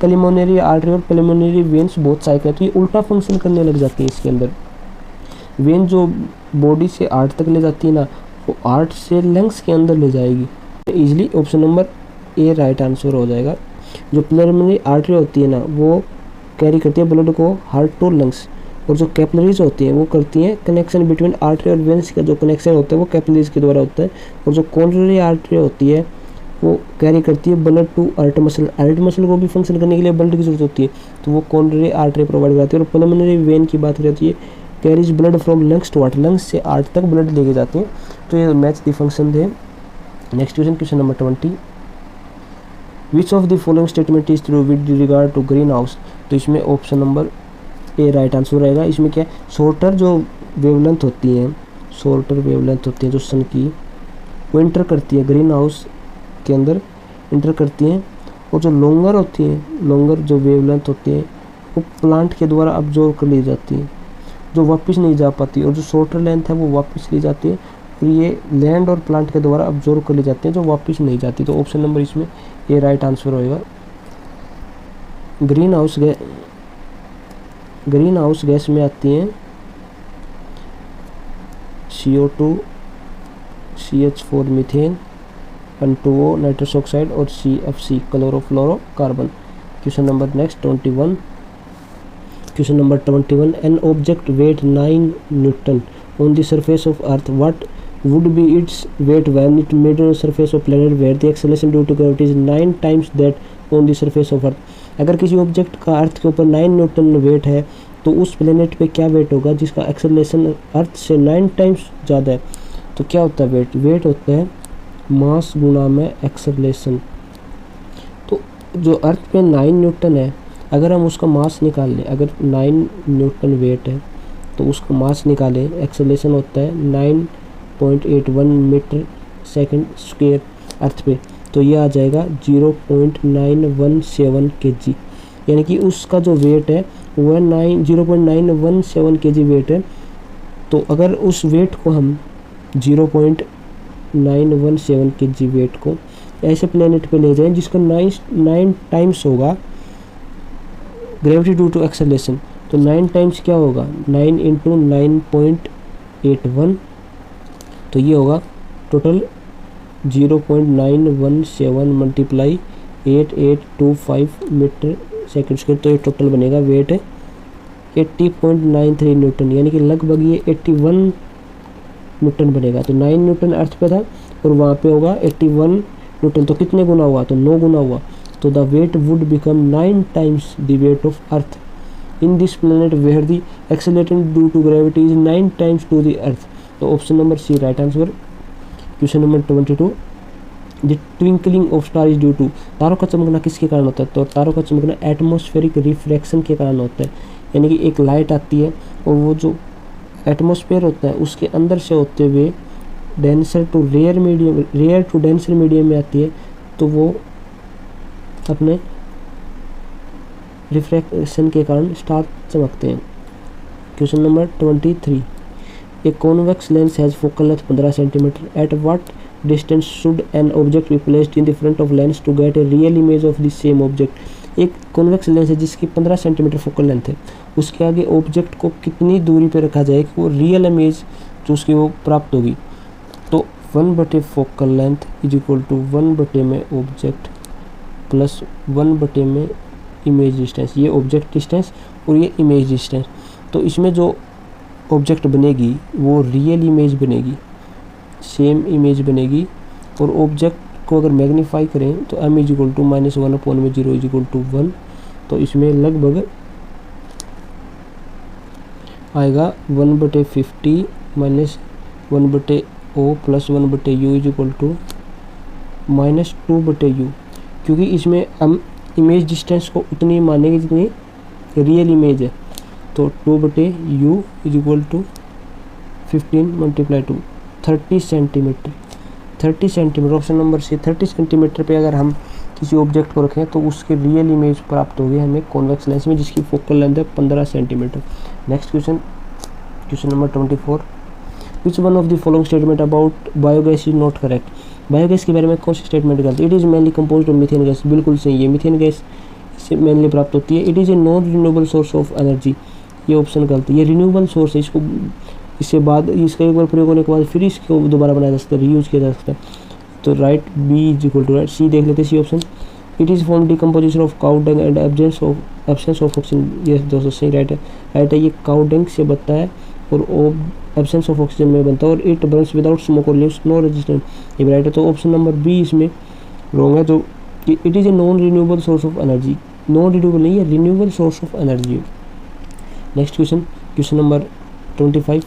पल्मोनरी आर्टरी और पल्मोनरी वेन्स बहुत साइकिल है, तो ये उल्टा फंक्शन करने लग जाती है। इसके अंदर वेन जो बॉडी से हार्ट तक ले जाती है ना, वो हार्ट से लंग्स के अंदर ले जाएगी। Easily option number A right answer हो जाएगा। जो पल्मोनरी आर्टरी होती है ना, वो कैरी करती है ब्लड को हार्ट टू लंग्स, और जो कैपिलरीज होती हैं वो करती हैं कनेक्शन बिटवीन आर्टरी और वेन्स का जो कनेक्शन होता है वो कैपिलरीज के द्वारा होता है। और जो कोरोनरी आर्टरी होती है वो कैरी करती है blood to heart muscle. Heart muscle को भी फंक्शन करने के लिए ब्लड की जरूरत होती है, तो वो कोरोनरी आर्टरी प्रोवाइड कराती है। और पल्मोनरी वेन की बात करती है, carries blood from lungs to heart, lungs से हार्ट तक ब्लड लेके जाती है। तो ये मैच द फंक्शन थे। Next question number 20, which of the following statement is true with regard to green house. तो इसमें option number A right answer रहेगा। इसमें क्या है, शॉर्टर जो वेवलेंथ होती हैं, शॉर्टर वेवलेंथ होती है जो सन की, वो इंटर करती है ग्रीन हाउस के अंदर इंटर करती हैं। और जो लॉन्गर होती हैं, लॉन्गर जो वेवलेंथ होती है वो प्लांट के द्वारा अब्जॉर्व कर ली जाती है, जो वापस नहीं जा पाती। और जो शॉर्टर लेंथ है वो वापस ली जाती है, और ये लैंड और प्लांट के द्वारा अब्जॉर्व कर ली जाती है, जो वापस नहीं जाती। तो ऑप्शन नंबर इसमें ये राइट आंसर होएगा। ग्रीन हाउस गैस में आती हैं CO2, CH4 methane, N2O nitrous oxide और CFC chlorofluorocarbon. Question number next 21। Question number 21, an object wait 9 Newton on the surface of earth, what would be its weight when it made on the surface of planet where the acceleration due to gravity is 9 times that on the surface of earth। अगर किसी object का अर्थ के ऊपर 9 Newton wait है तो उस planet पे क्या वेट होगा जिसका एक्सेलरेशन अर्थ से 9 टाइम्स ज़्यादा है। तो क्या होता है वेट? वेट होता है मास गुणा में एक्सेलरेशन। तो जो अर्थ पे 9 न्यूटन है, अगर हम उसका मास निकाल लें, अगर 9 न्यूटन वेट है तो उसका मास निकालें, एक्सेलरेशन होता है 9.81 मीटर सेकंड स्क्वायर अर्थ पे, तो ये आ जाएगा 0.917 kg। यानी कि उसका जो वेट है वो 0.917 kg वेट है। तो अगर उस वेट को हम 0.917 kg वेट को ऐसे प्लेनेट पे ले जाएं जिसका 9 टाइम्स होगा ग्रेविटी ड्यू टू एक्सेलरेशन, तो 9 टाइम्स क्या होगा? 9 इंटू 9.81, तो ये होगा total 0.917 multiply 8825 metre second square, तो ये टोटल बनेगा वेट 80.93 न्यूटन, यानी कि लगभग ये 81 न्यूटन बनेगा। तो 9 न्यूटन अर्थ पे था और वहाँ पे होगा 81 न्यूटन, तो कितने गुना हुआ? तो 9 गुना हुआ। तो the weight would become 9 times the weight of earth in this planet where the acceleration due to gravity is 9 times to the earth. तो option number C right answer. Question number 22, the twinkling of star is due to, तारों का चमकना किसके कारण होता है? तो तारों का चमकना एटमॉस्फेरिक रिफ्रैक्शन के कारण होता है। यानी कि एक लाइट आती है और वो जो एटमॉस्फेयर होता है उसके अंदर से होते हुए डेंसर टू डेंसर मीडियम में आती है, तो वो अपने रिफ्रैक्शन के कारण स्टार चमकते हैं। Question number 23, a convex lens has focal length 15 centimetre, at what distance should an object be placed in the front of lens to get a real image of the same object. एक convex lens है जिसकी 15 centimetre focal length है, उसके आगे object को कितनी दूरी पर रखा जाए कि वो रियल इमेज जो उसकी वो प्राप्त होगी? तो 1/, focal length is equal to 1/, में ऑब्जेक्ट प्लस 1/, में इमेज डिस्टेंस। ये ऑब्जेक्ट डिस्टेंस और ये इमेज डिस्टेंस। तो इसमें जो ऑब्जेक्ट बनेगी वो रियल इमेज बनेगी, सेम इमेज बनेगी। और ऑब्जेक्ट को अगर मैग्नीफाई करें तो m is equal to -1/0 is equal to 1, तो इसमें लगभग आएगा 1/50 minus 1/O plus 1/U is equal to -2/U, क्योंकि इसमें हम इमेज डिस्टेंस को उतनी मानेंगे जितनी रियल इमेज है। तो 2/U is equal to 15 multiply 2 30 centimetre. 30 centimetre option number C. 30 centimetre पे अगर हम किसी ऑब्जेक्ट को रखें तो उसके रियल इमेज प्राप्त होगी हमें कॉन्वेक्स लेंस में, जिसकी फोकल लेंथ है 15 centimetre. Next question, question number 24, which one of the following statement about biogas is not correct. Biogas के बारे में कौन सी स्टेटमेंट गलत? It is mainly composed of methane gas, बिल्कुल सही है, मीथेन गैस से मेनली प्राप्त होती है। It is a non renewable source of energy, ये ऑप्शन गलत है। ये रिन्यूएबल सोर्स है, इसको इससे बाद इसका एक बार प्रयोग होने के बाद फिर इसको दोबारा बनाया जा सकता है, रीयूज किया जा सकता है। तो right B is equal to right, C देख लेते हैं, C option. It is form decomposition of cow dung and absence of oxygen, ये दोस्तों सही राइट है, राइट है। ये काउ डंग से बनता है और एब्सेंस ऑफ ऑक्सीजन में बनता है, और इट बर्न्स विदाउट स्मोक और लीव्स नो रेजिस्टेंस, ये राइट है। तो ऑप्शन नंबर बी इसमें रॉन्ग है। तो it is a non renewable source of energy, non renewable नहीं है, renewable source of energy. Next question, question number 25,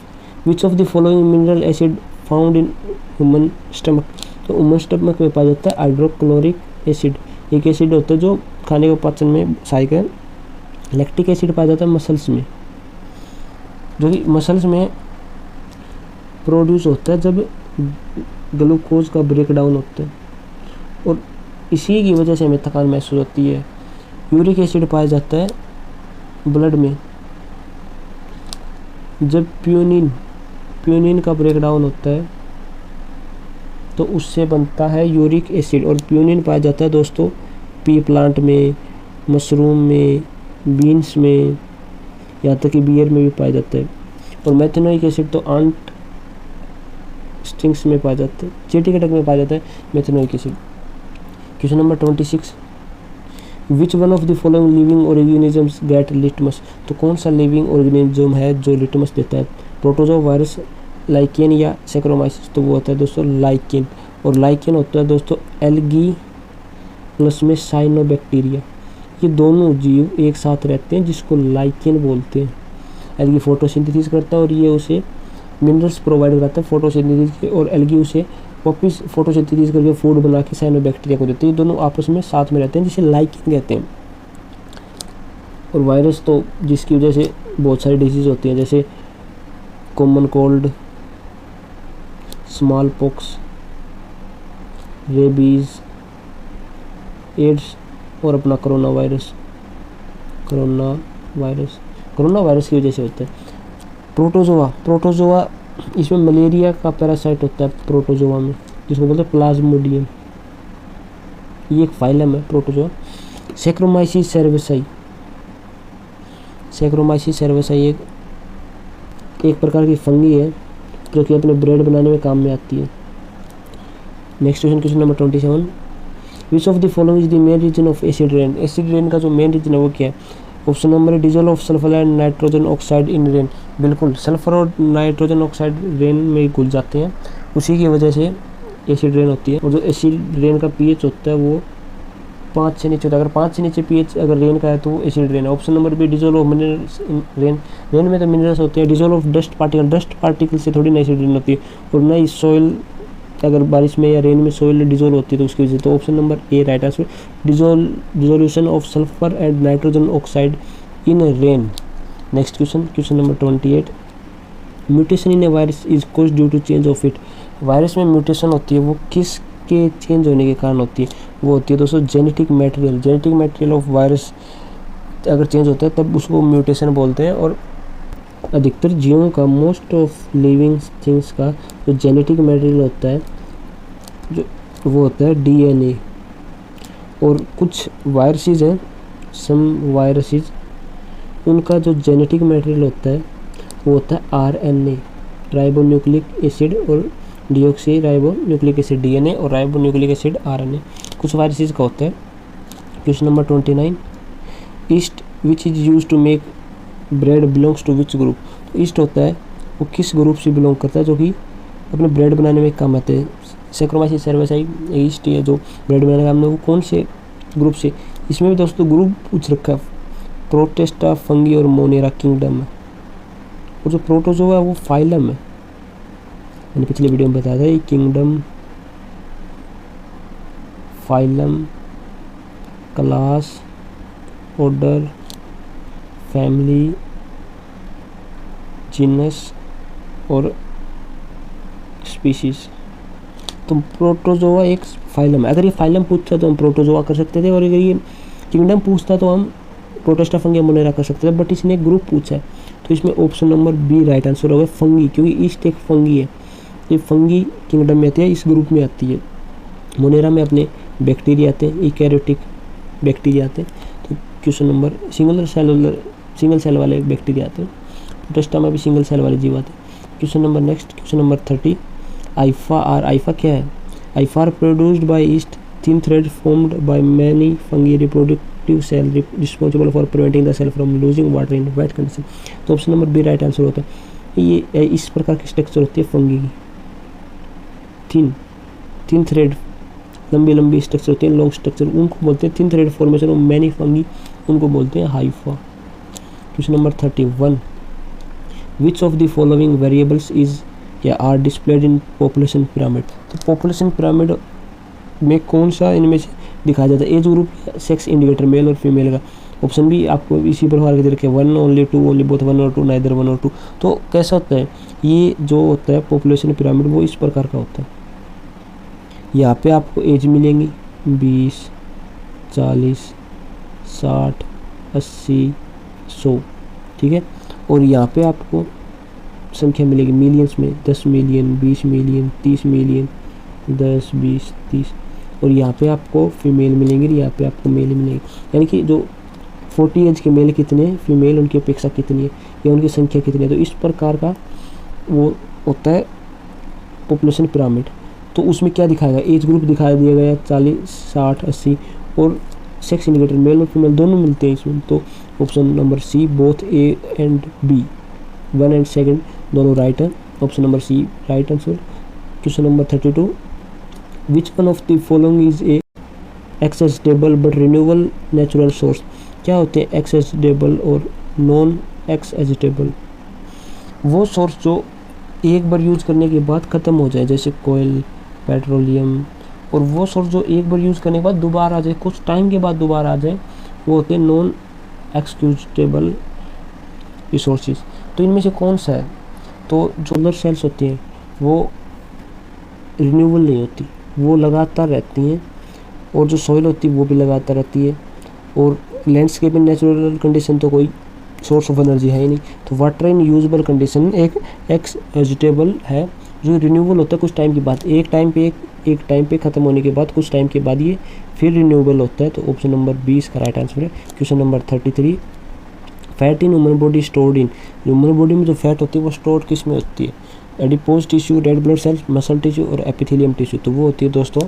which of the following mineral acid found in human stomach. तो human stomach में पाया जाता है hydrochloric acid, एक acid होता है जो खाने के पाचन में सहायक है। लैक्टिक एसिड पाया जाता है मसल्स में, जो कि मसल्स में प्रोड्यूस होता है जब ग्लूकोज का ब्रेक डाउन होता है, और इसी की वजह से हमें थकान महसूस होती है। यूरिक एसिड पाया जाता है ब्लड में, जब प्यूनिन का ब्रेक डाउन होता है तो उससे बनता है यूरिक एसिड। और प्यूनिन पाया जाता है दोस्तों पी प्लांट में, मशरूम में, बीन्स में, यहाँ तक कि बियर में भी पाया जाता है। और मेथेनोइक एसिड तो आंट स्ट्रिंग्स में पाया जाता है, जेनेटिक घटक में पाया जाता है methanoic acid. Question number 26, which one of the following living organisms get litmus, तो कौन सा लिविंग ऑर्गेनिज्म है जो लिटमस देता है, प्रोटोजोआ, वायरस, लाइकेन या सैक्रोमाइसिस, तो वो होता है दोस्तों लाइकेन। और लाइकेन होता है दोस्तों एल्गी प्लस में साइनोबैक्टीरिया, ये दोनों जीव एक साथ रहते हैं जिसको लाइकेन बोलते हैं। एल्गी फोटोसिंथेसिस करता है और ये उसे मिनरल्स प्रोवाइड कराता है फोटोसिंथेसिस के, और एल्गी उसे वापस फोटोसिंथेसिस करके फूड बना के साइनोबैक्टीरिया को देते हैं। ये दोनों आपस में साथ में रहते हैं जिसे लाइकेन कहते हैं। और वायरस तो जिसकी वजह से बहुत सारी डिजीज़ होती हैं, जैसे common cold, smallpox, rabies, AIDS और अपना कोरोना वायरस की वजह से होता है। प्रोटोजोआ इसमें मलेरिया का पैरासाइट होता है प्रोटोजोआ में, जिसको बोलते हैं प्लाज्मोडियम, ये एक फाइलम है प्रोटोजोआ। सैक्रोमाइसिस सेर्वेसाई एक प्रकार की फंगी है जो कि अपने ब्रेड बनाने में काम में आती है। Next question number 27, which of the following is the main reason of acid rain, acid rain का जो मेन रीजन है वो क्या है। ऑप्शन नंबर है dissolve of sulphur and nitrogen oxide in rain, बिल्कुल सल्फर और नाइट्रोजन ऑक्साइड रेन में घुल जाते हैं, उसी की वजह से एसिड रेन होती है। और जो एसिड रेन का पीएच होता है वो 5 से नीचे होता है, अगर 5 से नीचे पीएच अगर रेन का है तो वो एसिड रेन है। Option number B dissolve of minerals in rain, rain में तो मिनरल्स होते हैं। डिजोल्व ऑफ डस्ट पार्टिकल से थोड़ी ना एसिड रेन होती है, और ना ही सॉइल, अगर बारिश में या रेन में सॉइल डिजोल्व होती है तो उसकी वजह से। तो option number A right answer, dissolution of sulphur and nitrogen oxide in rain. Next question number 28, mutation in a virus is caused due to change of it, virus में mutation होती है वो किसके चेंज होने के कारण होती है, वो होती है दोस्तों जेनेटिक मटेरियल ऑफ वायरस अगर चेंज होता है तब उसको म्यूटेशन बोलते हैं। और अधिकतर जीवों का, मोस्ट ऑफ लिविंग थिंग्स का जो जेनेटिक मटेरियल होता है जो वो होता है डीएनए। और कुछ वायरसेस हैं, सम वायरसेस, उनका जो जेनेटिक मटेरियल होता है वो होता है आरएनए, राइबोन्यूक्लिक एसिड, और डीऑक्सी राइबोन्यूक्लिक एसिड डीएनए, और राइबोन्यूक्लिक एसिड आरएनए, कुछ वायरसेस का होता है। Question number 29, yeast which is use to make bread belongs to which group, तो ईस्ट होता है वो किस ग्रुप से बिलोंग करता है जो कि अपने ब्रेड बनाने में काम आते हैं। सैक्रोमाइसिस सेर्वेसाई ईस्ट है जो ब्रेड बनाने का काम है वो कौन से ग्रुप से, इसमें भी दोस्तों ग्रुप पूछ रखा है, प्रोटेस्टा, फंगी और मोनेरा किंगडम है। और जो प्रोटोजोआ है वो फाइलम है, मैंने पिछले वीडियो में बताया था, ये kingdom, phylum, class, order, family, genus और स्पीशीज। तो प्रोटोजोआ एक फाइलम है, अगर ये फाइलम पूछता तो हम प्रोटोजोआ कर सकते थे, और अगर ये किंगडम पूछता तो हम प्रोटेस्टा, फंगी, मोनेरा कर सकते थे, बट इसने एक ग्रुप पूछा है तो इसमें option number B right answer होगा, फंगी, क्योंकि ईस्ट एक फंगी है, ये फंगी किंगडम में आती है, इस ग्रुप में आती है। मोनेरा में अपने बैक्टीरिया आते हैं, यूकैरियोटिक बैक्टीरिया आते हैं। तो क्वेश्चन नंबर सिंगल सेल वाले बैक्टीरिया आते हैं, प्रोटेस्टा में भी सिंगल सेल वाले जीव आते हैं। क्वेश्चन नंबर 30, आइफा क्या है, hyphae are produced by yeast, thin thread formed by many fungi, reproductive cell responsible for preventing the cell from losing water in wet condition. तो option number B right answer होता है। ये इस प्रकार की structure होती है फंगी की, थिन थ्रेड, लंबी स्ट्रक्चर होती है, लॉन्ग स्ट्रक्चर उनको बोलते हैं थिन थ्रेड फॉर्मेशन, और मैनी फंगी उनको बोलते हैं hyphae. Question number 31, which of the following variables is या are displayed in population pyramid, तो पॉपुलेशन पिरामिड में कौन सा इनमें से दिखाया जाता है, age group, sex indicator, male और फीमेल का। ऑप्शन भी आपको इसी प्रकार के दे रखे, 1 ओनली, 2 ओनली, बोथ 1 और 2, नाइदर 1 और 2। तो कैसा होता है ये जो होता है पॉपुलेशन पिरामिड, वो इस प्रकार का होता है। यहाँ पे आपको एज मिलेंगी 20, 40, 60, 80, 100, ठीक है। और यहाँ पे आपको संख्या मिलेगी मिलियंस में, 10 मिलियन, 20 मिलियन, 30 मिलियन, 10, 20, 30। और यहाँ पे आपको फीमेल मिलेंगी, यहाँ पे आपको मेल मिलेंगे, यानी कि जो 40 एज के मेल कितने हैं, फीमेल उनकी अपेक्षा कितनी है, या उनकी संख्या कितनी है। तो इस प्रकार का वो होता है पॉपुलेशन पिरामिड, तो उसमें क्या दिखाएगा, एज ग्रुप दिखा दिया गया 40, 60, 80 और सेक्स इंडिकेटर मेल और फीमेल दोनों मिलते हैं इसमें। तो option number C both A and B 1 and 2 दोनों राइट है। Option number C right answer. Question number 32, which one of the following is a accessible but renewable natural source. क्या होते हैं एक्सेसिबल और नॉन एक्सेसिबल? वो source जो एक बार use करने के बाद ख़त्म हो जाए, जैसे कोयल, पेट्रोलियम, और वो सोर्स जो एक बार यूज़ करने के बाद दोबारा आ जाए, कुछ टाइम के बाद दोबारा आ जाए, वो होते हैं नॉन एक्सक्यूजेबल रिसोर्सेज। तो इनमें से कौन सा है? तो जो सोलर सेल्स होती हैं वो रिन्यूएबल नहीं होती, वो लगातार रहती हैं, और जो सॉइल होती है वो भी लगातार रहती है, और लैंडस्केप इन नेचुरल कंडीशन तो कोई सोर्स ऑफ एनर्जी है ही नहीं। तो वाटर इन यूजेबल कंडीशन एक वेजिटेबल है जो रिन्यूएबल होता है कुछ टाइम के बाद, एक टाइम पे ख़त्म होने के बाद कुछ टाइम के बाद ये फिर रिन्यूएबल होता है। तो ऑप्शन नंबर 20 का राइट आंसर है। Question number 33, fat in human body stored in. Human body में जो फैट होती है वो स्टोर्ड किस में होती है? Adipose tissue, red blood cells, muscle tissue और एपिथेलियम टिश्यू। तो वो होती है दोस्तों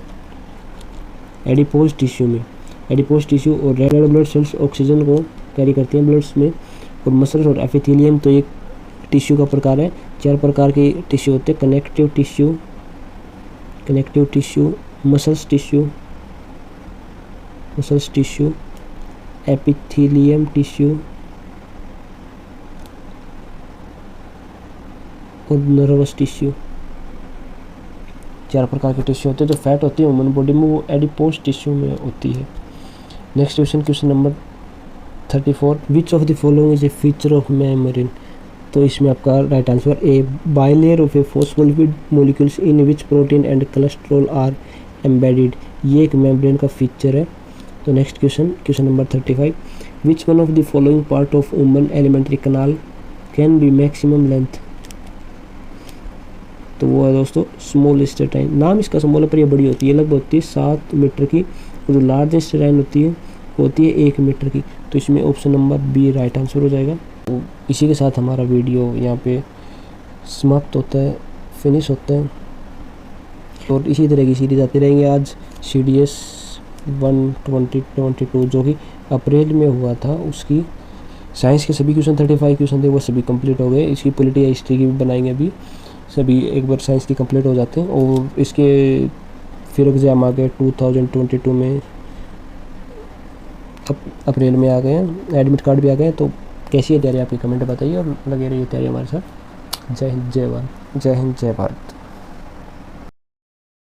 एडिपोज टिश्यू में। एडिपोज टिश्यू और रेड ब्लड सेल्स ऑक्सीजन को कैरी करते हैं ब्लड्स में, और मसल्स और एपिथेलियम तो एक टिश्यू का प्रकार है। 4 प्रकार के टिश्यू होते हैं, connective tissue, muscles tissue, epithelium tissue और नर्वस टिश्यू। 4 प्रकार के टिश्यू होते हैं। जो फैट होती है ह्यूमन बॉडी में वो एडिपोज टिश्यू में होती है। Next question number 34, which of the following is a feature of membrane. तो इसमें आपका right answer a bilayer of a phospholipid molecules in which protein and cholesterol are embedded. ये एक मेम्ब्रेन का फीचर है। तो next question number 35, which one of the following part of woman alimentary canal can be maximum length. तो वो है दोस्तों small intestine. नाम इसका स्मॉल है पर ये बड़ी होती है, लगभग होती है 7 मीटर की, और जो लार्ज इंटेस्टाइन होती है 1 मीटर की। तो इसमें option number B right answer हो जाएगा। तो इसी के साथ हमारा वीडियो यहाँ पे समाप्त होता है, फिनिश होता है, और इसी तरह की सीरीज़ आती रहेंगे। आज CDS 1/2022 जो कि अप्रैल में हुआ था, उसकी साइंस के सभी क्वेश्चन 35 क्वेश्चन थे वो सभी कंप्लीट हो गए। इसकी पॉलिटी या हिस्ट्री की भी बनाएंगे, अभी सभी एक बार साइंस की कंप्लीट हो जाते हैं। और इसके फिर एग्ज़ाम आ गए 2022 में, अप्रैल में आ गए हैं, एडमिट कार्ड भी आ गए। तो कैसी है तैयारी आपकी कमेंट बताइए, और लगे रहिए तैयारी हमारे साथ। जय हिंद, जय भारत।